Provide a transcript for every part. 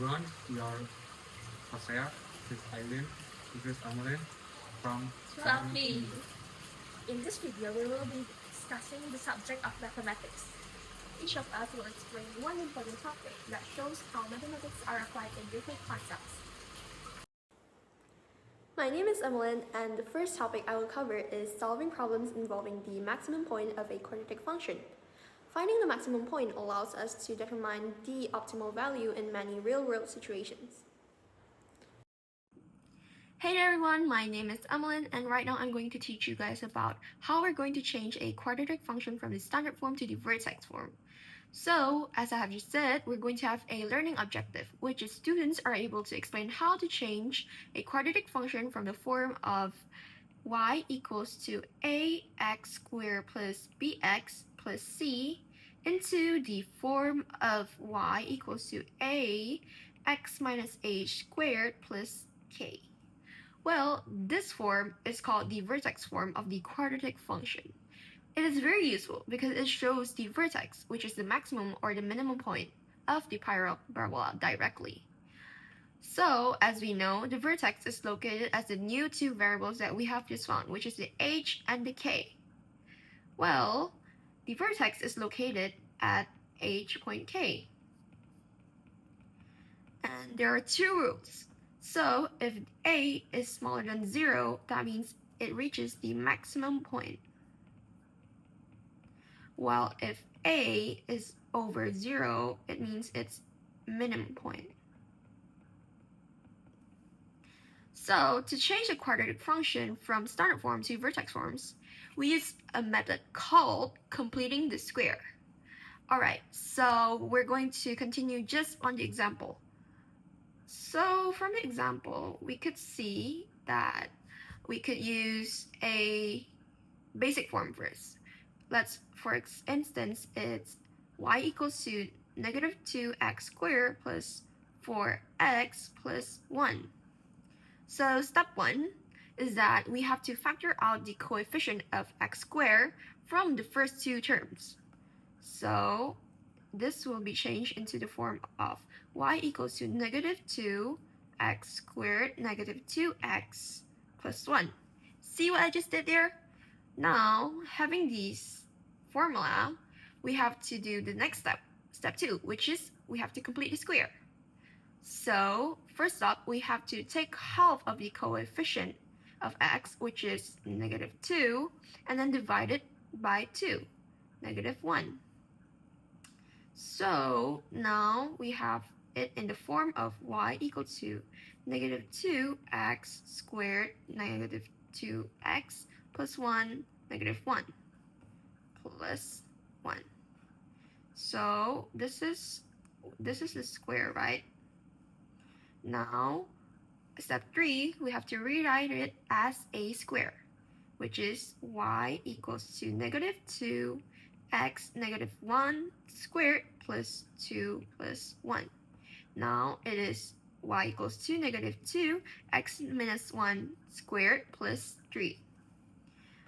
everyone, we are Hosea, this is Eileen, this is Amalin from Fluffy. In this video, we will be discussing the subject of mathematics. Each of us will explain one important topic that shows how mathematics are applied in different contexts. My name is Emmeline, and the first topic I will cover is solving problems involving the maximum point of a quadratic function. Finding the maximum point allows us to determine the optimal value in many real-world situations. Hey there everyone, my name is Emmeline, and right now I'm going to teach you guys about how we're going to change a quadratic function from the standard form to the vertex form. So, as I have just said, we're going to have a learning objective, which is students are able to explain how to change a quadratic function from the form of y equals to ax squared plus bx plus c into the form of y equals to ax minus h squared plus k. Well, this form is called the vertex form of the quadratic function. It is very useful because it shows the vertex, which is the maximum or the minimum point of the parabola directly. So, as we know, the vertex is located as the new two variables that we have just found, which is the h and the k. Well, the vertex is located at h point k. And there are two rules. So, if a is smaller than 0, that means it reaches the maximum point. While if a is over 0, it means its minimum point. So, to change the quadratic function from standard form to vertex forms, we use a method called completing the square. Alright, so we're going to continue just on the example. So, from the example, we could see that we could use a basic form first. For instance, it's y equals to negative 2x squared plus 4x plus 1. So step 1 is that we have to factor out the coefficient of x squared from the first two terms. So this will be changed into the form of y equals to negative 2x squared negative 2x plus 1. See what I just did there? Now, having these formula, we have to do the next step 2, which is we have to complete the square. So, first up, we have to take half of the coefficient of x, which is negative 2, and then divide it by 2, negative 1. So, now we have it in the form of y equal to negative 2x squared negative 2x plus 1 negative 1 plus 1. So this is the square, right? Now, step 3, we have to rewrite it as a square, which is y equals to negative 2x negative 1 squared plus 2 plus 1. Now it is y equals to negative 2x minus 1 squared plus 3.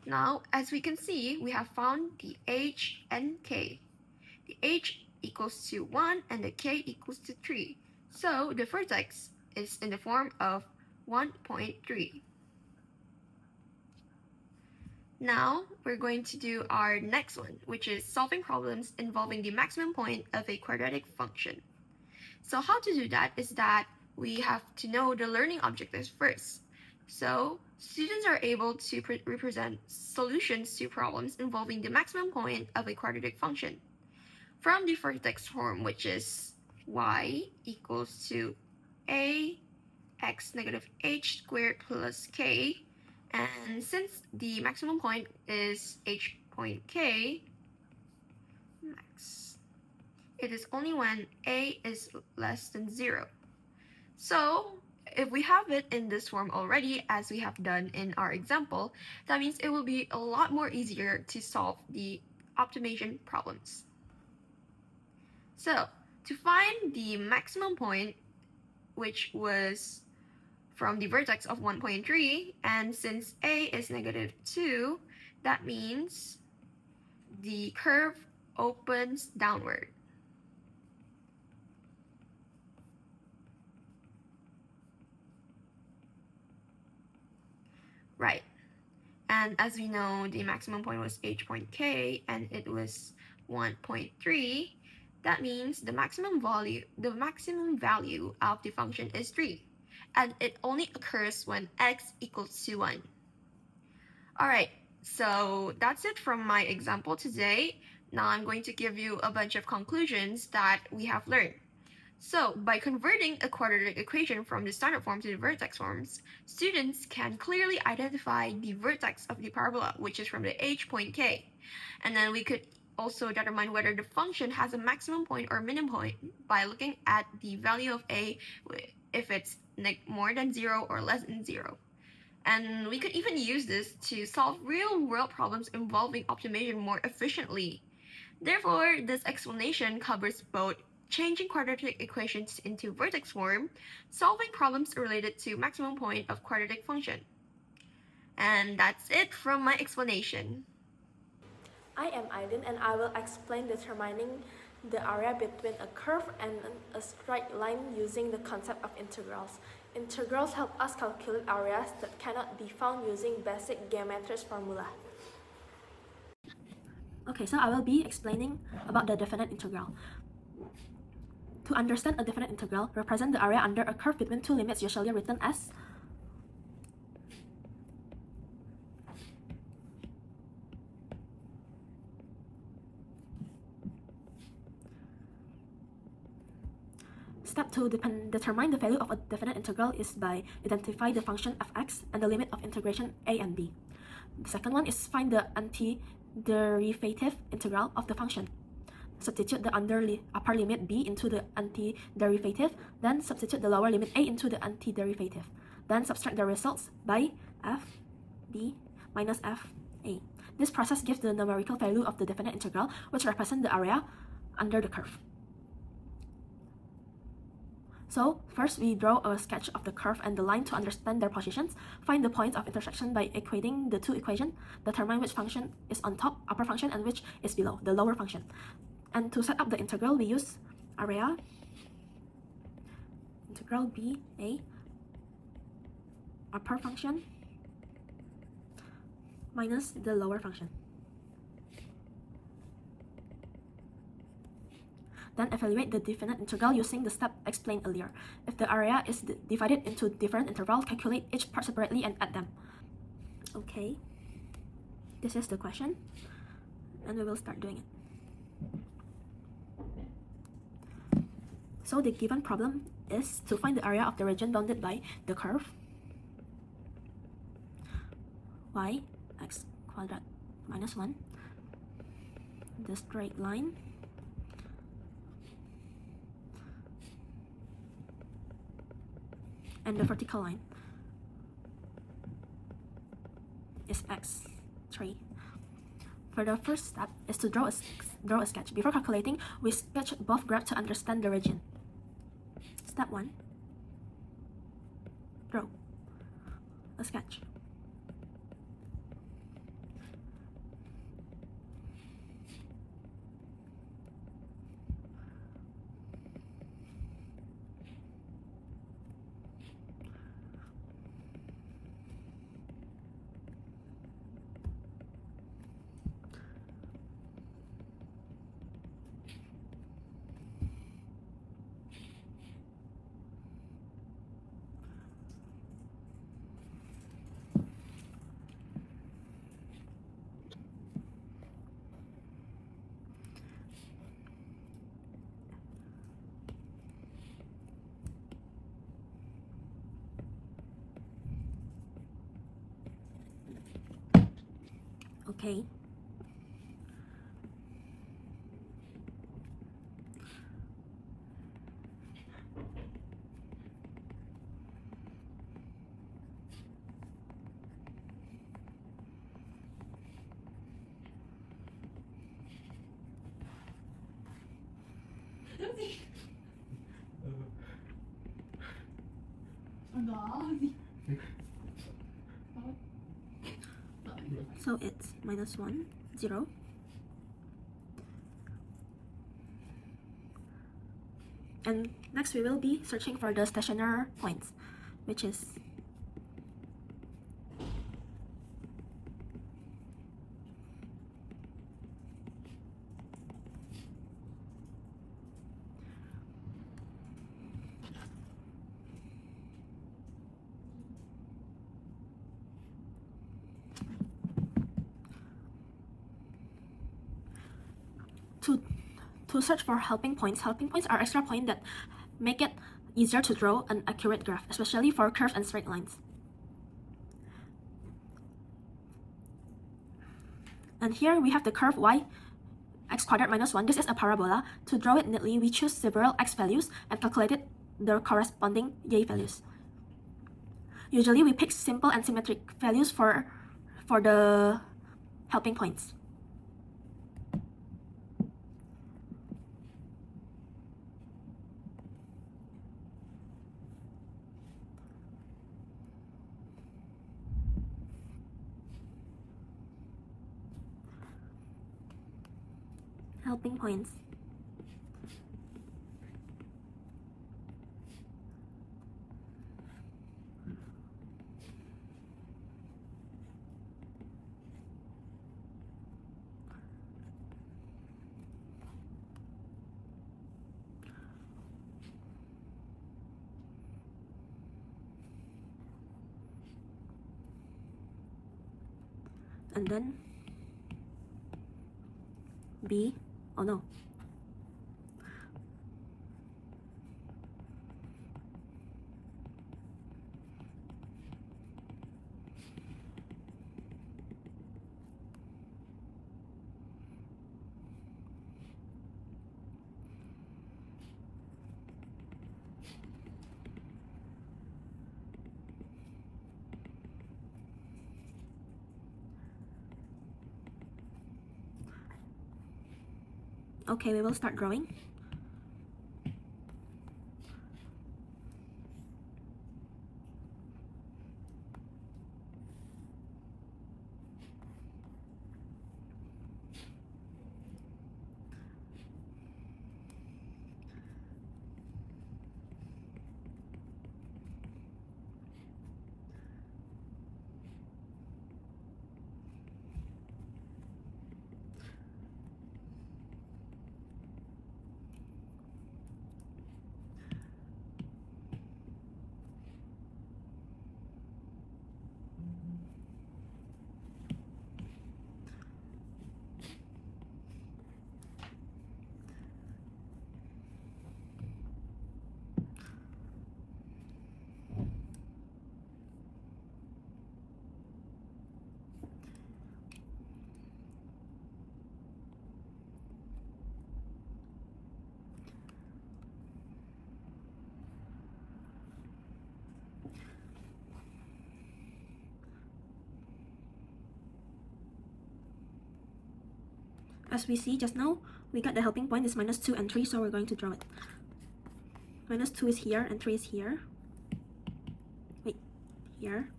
Now, as we can see, we have found the h and k. The h equals to 1 and the k equals to 3. So the vertex is in the form of 1.3. Now, we're going to do our next one, which is solving problems involving the maximum point of a quadratic function. So how to do that is that we have to know the learning objectives first. So students are able to represent solutions to problems involving the maximum point of a quadratic function from the vertex form, which is y equals to ax negative h squared plus k. And since the maximum point is h point k, max, it is only when a is less than 0. So if we have it in this form already, as we have done in our example, that means it will be a lot more easier to solve the optimization problems. So to find the maximum point, which was from the vertex of 1.3, and since a is negative 2, that means the curve opens downward. right? And as we know, the maximum point was h point k and it was 1.3. That means the maximum value of the function is 3. And it only occurs when x equals to 1. Alright, so that's it from my example today. Now I'm going to give you a bunch of conclusions that we have learned. So, by converting a quadratic equation from the standard form to the vertex forms, students can clearly identify the vertex of the parabola, which is from the h point k. And then we could also determine whether the function has a maximum point or minimum point by looking at the value of a, if it's more than 0 or less than 0. And we could even use this to solve real-world problems involving optimization more efficiently. Therefore, this explanation covers both changing quadratic equations into vertex form, solving problems related to maximum point of quadratic function. And that's it from my explanation. I am Aiden and I will explain determining the area between a curve and a straight line using the concept of integrals. Integrals help us calculate areas that cannot be found using basic geometry formula. Okay, so I will be explaining about the definite integral. To understand a definite integral, represent the area under a curve between two limits usually written as Step 2. Determine the value of a definite integral is by identify the function f(x) and the limit of integration a and b. The second one is find the antiderivative integral of the function. Substitute the upper limit b into the antiderivative, then substitute the lower limit a into the antiderivative. Then subtract the results by f b minus f a. This process gives the numerical value of the definite integral, which represents the area under the curve. So, first we draw a sketch of the curve and the line to understand their positions. Find the points of intersection by equating the two equations. Determine which function is on top, upper function, and which is below, the lower function. And to set up the integral, we use area, integral b a, upper function, minus the lower function. Then evaluate the definite integral using the step explained earlier. If the area is divided into different intervals, calculate each part separately and add them. Okay, this is the question, and we will start doing it. So the given problem is to find the area of the region bounded by the curve y x quadrat minus 1, the straight line, and the vertical line is x3. For the first step is to draw a sketch. Before calculating, we sketch both graphs to understand the region. Step 1. Draw a sketch. Okay. So it's minus 1, 0. And next we will be searching for the stationary points, which is To search for helping points are extra points that make it easier to draw an accurate graph, especially for curves and straight lines. And here we have the curve y x squared minus 1. This is a parabola. To draw it neatly, we choose several x values and calculated their corresponding y values. Usually we pick simple and symmetric values for the helping points. Helping points. And then B, oh no. Okay, we will start drawing. As we see just now, we got the helping point is minus 2 and 3, so we're going to draw it. Minus 2 is here and 3 is here. Wait, here.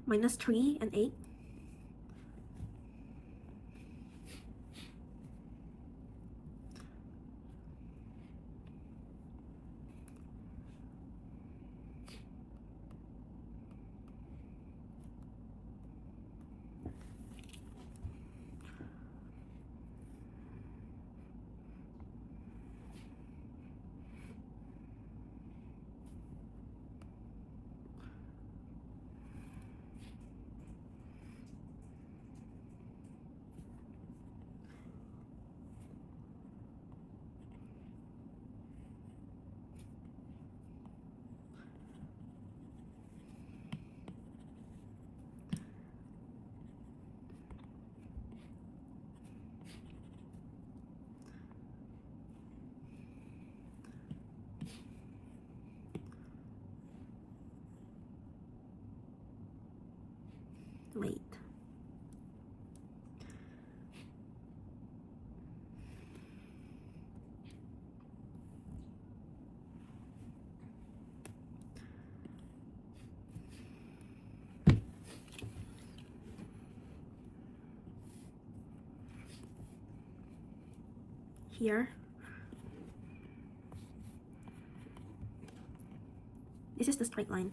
Minus 3 and 8. Wait. Here. This is the straight line.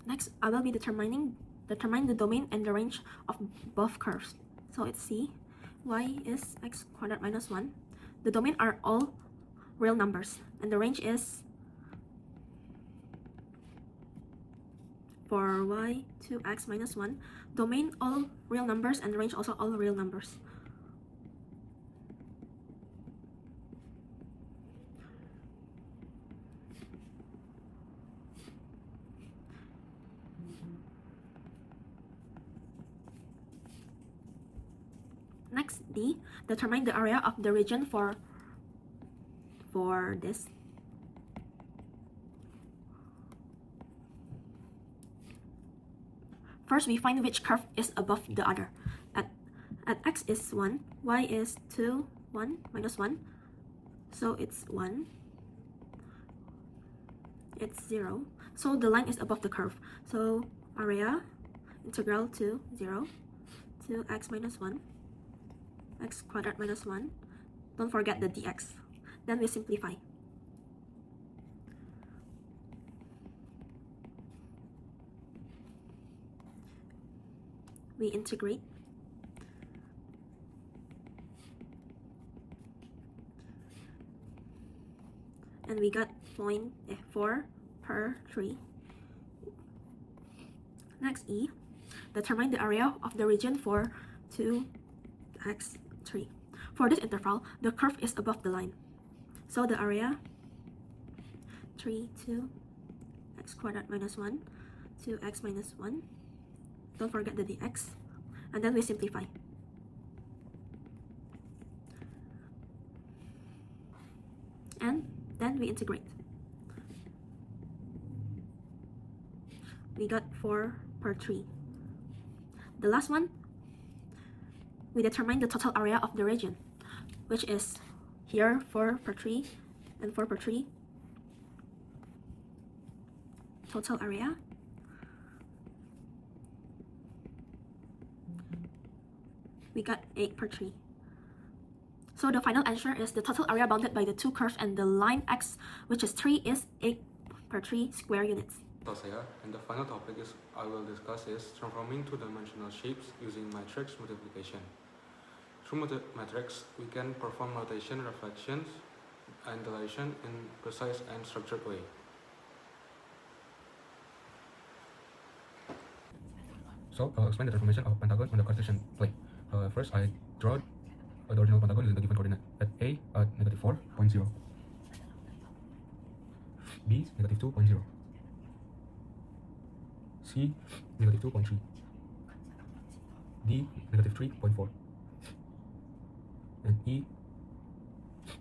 Next, I will be determine the domain and the range of both curves. So it's C, y is x squared minus 1. The domain are all real numbers, and the range is for y to x minus 1. Domain all real numbers, and the range also all real numbers. Next, D, determine the area of the region for this. First, we find which curve is above the other. At x is 1, y is 2, 1, minus 1. So it's 1. It's 0. So the line is above the curve. So area, integral to 0 to x minus 1, x squared minus 1. Don't forget the dx. Then we simplify. We integrate. And we got 0.4 per 3. Next, E, determine the area of the region for 2x3. For this interval, the curve is above the line. So the area 3 to x squared minus 1 to x minus 1. Don't forget the dx. And then we simplify. And then we integrate. We got 4 per 3. The last one, we determine the total area of the region, which is here 4 per 3 and 4 per 3. Total area. We got 8 per 3. So the final answer is the total area bounded by the two curves and the line x, which is 3, is 8 per 3 square units. Saya, and the final topic I will discuss is transforming two-dimensional shapes using matrix multiplication. Through matrix, we can perform rotation, reflections, and dilation in precise and structured way. So I'll explain the transformation of pentagon on the Cartesian plane. First, I draw the original pentagon using the given coordinate at A at -4.0, B -2.0, C -2.3, D -3.4, and E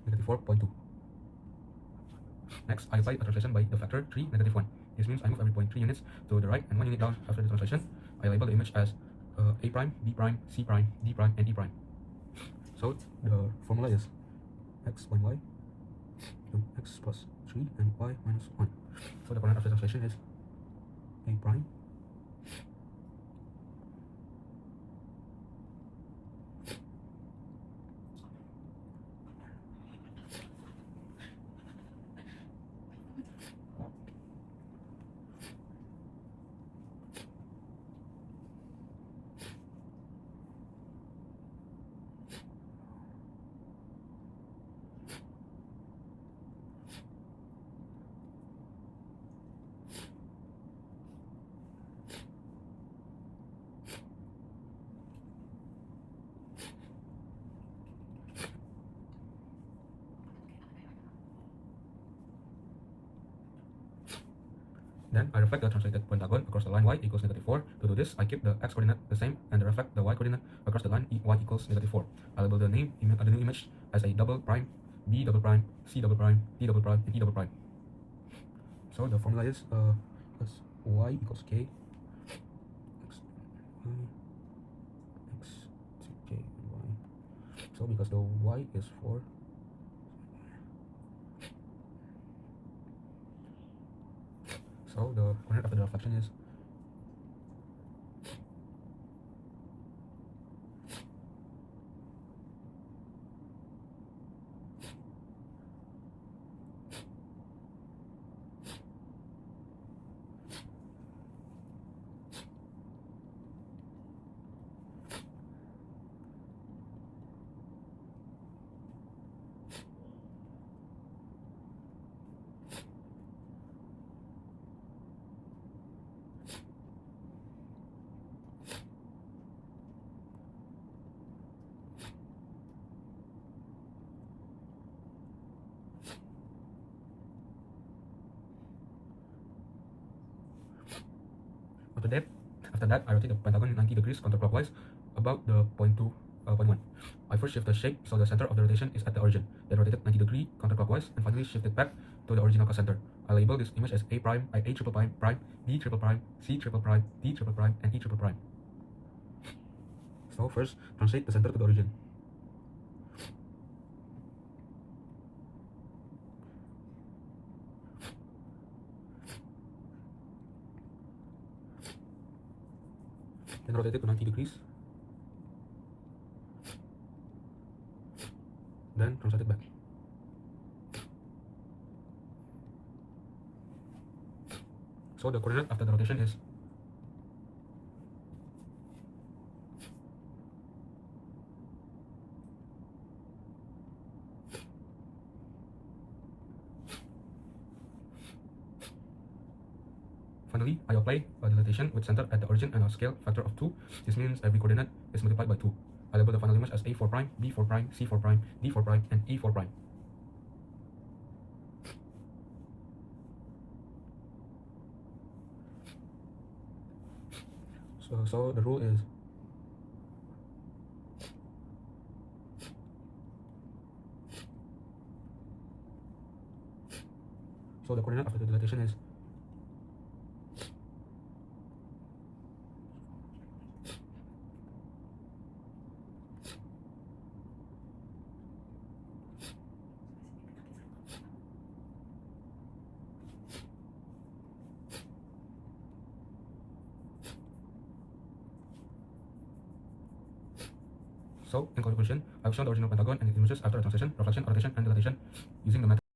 -4.2. Next, I apply a translation by the factor 3, -1. This means I move every point 3 units to the right and 1 unit down after the translation. I label the image as A prime, B prime, C prime, D prime, and E prime. So the formula is x y to x plus 3 and y minus 1. So the coordinate of the translation is A prime Then I reflect the translated pentagon across the line y equals -4. To do this, I keep the x coordinate the same and reflect the y coordinate across the line y equals -4. I label the new image as a double prime, B double prime, C double prime, D double prime, and E double prime. So the formula is plus y equals k x to k y. So because the y is 4, so the coordinate of the reflection is After that, I rotate the pentagon 90 degrees counterclockwise about the point 2, point 1. I first shift the shape so the center of the rotation is at the origin, then rotate it 90 degrees counterclockwise, and finally shift it back to the original center. I label this image as A prime, A triple prime, B triple prime, C triple prime, D triple prime, and E triple prime. So first, translate the center to the origin. Then rotate it to 90 degrees. Then translate it back. So the coordinate after the rotation is Finally, I apply a dilatation with center at the origin and a scale factor of 2. This means every coordinate is multiplied by 2. I label the final image as A4 prime, B4 prime, C4 prime, D4 prime, and E4 prime. So the rule is the coordinate after the dilatation is So, in conclusion, I've shown the original pentagon and its images after a translation, reflection, rotation, and dilatation using the method